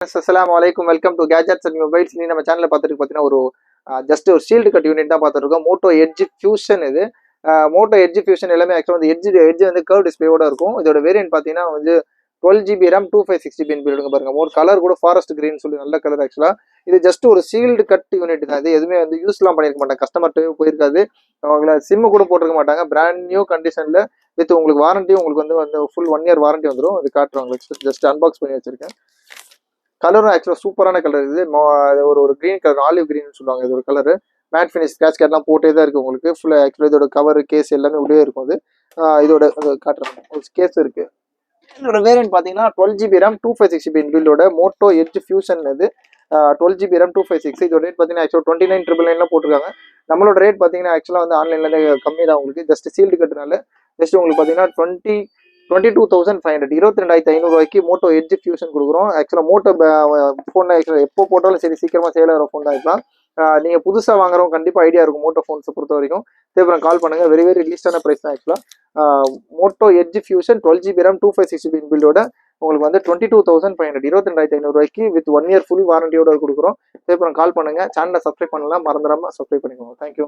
அஸ்ஸலாமு அலைக்கும். Welcome to gadgets and mobiles. நீ நம்ம சேனல்ல பார்த்துட்டு பார்த்தீங்கன்னா ஒரு ஜஸ்ட் ஒரு ஷீல்டு கட் யூனிட் தான் பார்த்துட்டு இருக்கோம். மோட்டோ எட்ஜ் ஃபியூஷன் இது. மோட்டோ எட்ஜ் ஃபியூஷன் எல்லாமே ஆக்சுவலாக வந்து எட்ஜ் வந்து கர்வ் டிஸ்பிளேயோட இருக்கும். இதோட வேரியன்ட் பார்த்தீங்கன்னா வந்து 12 GB RAM 2560 பில்டுங்க பாருங்க. ஒரு கலர் கூட ஃபாரஸ்ட் கிரீன் சொல்லி நல்ல கலர் ஆக்சுவலா. இது ஜஸ்ட் ஒரு ஷீல்டு கட் யூனிட் தான். இது எதுவுமே வந்து யூஸ்லாம் பண்ணிருக்க மாட்டாங்க, கஸ்டமர்கிட்ட போயிருக்காது. அவங்கள சிம்மு கூட போட்டிருக்க மாட்டாங்க. பிராண்ட் நியூ கண்டிஷன்ல வித் உங்களுக்கு வாரண்டி உங்களுக்கு வந்து ஃபுல் 1 இயர் வாரண்டி வந்துடும். இது காட்டுறவங்களுக்கு ஜஸ்ட் அன்பாக்ஸ் பண்ணி வச்சிருக்கேன். கலரும் ஆக்சுவலாக சூப்பரான கலர் இது. ஒரு கிரீன் கலர், ஆலிவ் கிரீன் சொல்லுவாங்க. இது ஒரு கலரு மேட் ஃபினிஷ் ஸ்கிராட்ச் கேட்லாம் போட்டே தான் இருக்கு உங்களுக்கு. ஃபுல்லாக ஆக்சுவலாக இதோட கவர் கேஸ் எல்லாமே உள்ளே இருக்கும். அது இதோட காட்டுறாங்க ஒரு கேஸ் இருக்கு. இதோட வேரியன்ட் பார்த்தீங்கன்னா 12 GB RAM 2560 பில்லோட மோட்டோ எட்ஜ் ஃபியூஷன் இது. 12 GB RAM 256. இதோட ரேட் பார்த்தீங்கன்னா ஆக்சுவலாக 29,999 போட்டிருக்காங்க. நம்மளோட ரேட் பார்த்தீங்கன்னா ஆக்சுவலாக வந்து ஆன்லைன்ல கம்மி தான் உங்களுக்கு. ஜஸ்ட் சீல்டு கட்டுனால ஜஸ்ட் உங்களுக்கு பார்த்தீங்கன்னா 22,500 22,500 மோட்டோ எட்ஜ் ஃபியூஷன் கொடுக்குறோம். ஆக்சுவலாக மோட்டோ ஃபோன் ஆக்சுவலாக எப்போ போட்டாலும் சரி சீக்கிரமாக சேல் ஆகிற ஃபோன் தான் இருக்கலாம். நீங்கள் புதுசாக வாங்குறவங்க கண்டிப்பாக ஐடியா இருக்கும் மோட்டோ ஃபோன்ஸை பொறுத்த வரைக்கும். தேவையான கால் பண்ணுங்க. வெரி லீஸ்டான ப்ரைஸ் தான் ஆக்சுவலாக. Moto Edge Fusion 12 GB RAM 256 பில்டோட உங்களுக்கு வந்து 22,500 22,500 வித் 1 இயர் ஃபுல் வாரண்டியோட கொடுக்குறோம். தேவையான கால் பண்ணுங்க. சேனலை சப்ஸ்கிரைப் பண்ணலாம், மறந்துடாம சப்ஸ்கிரைப் பண்ணிக்கோங்க. தேங்க்யூ.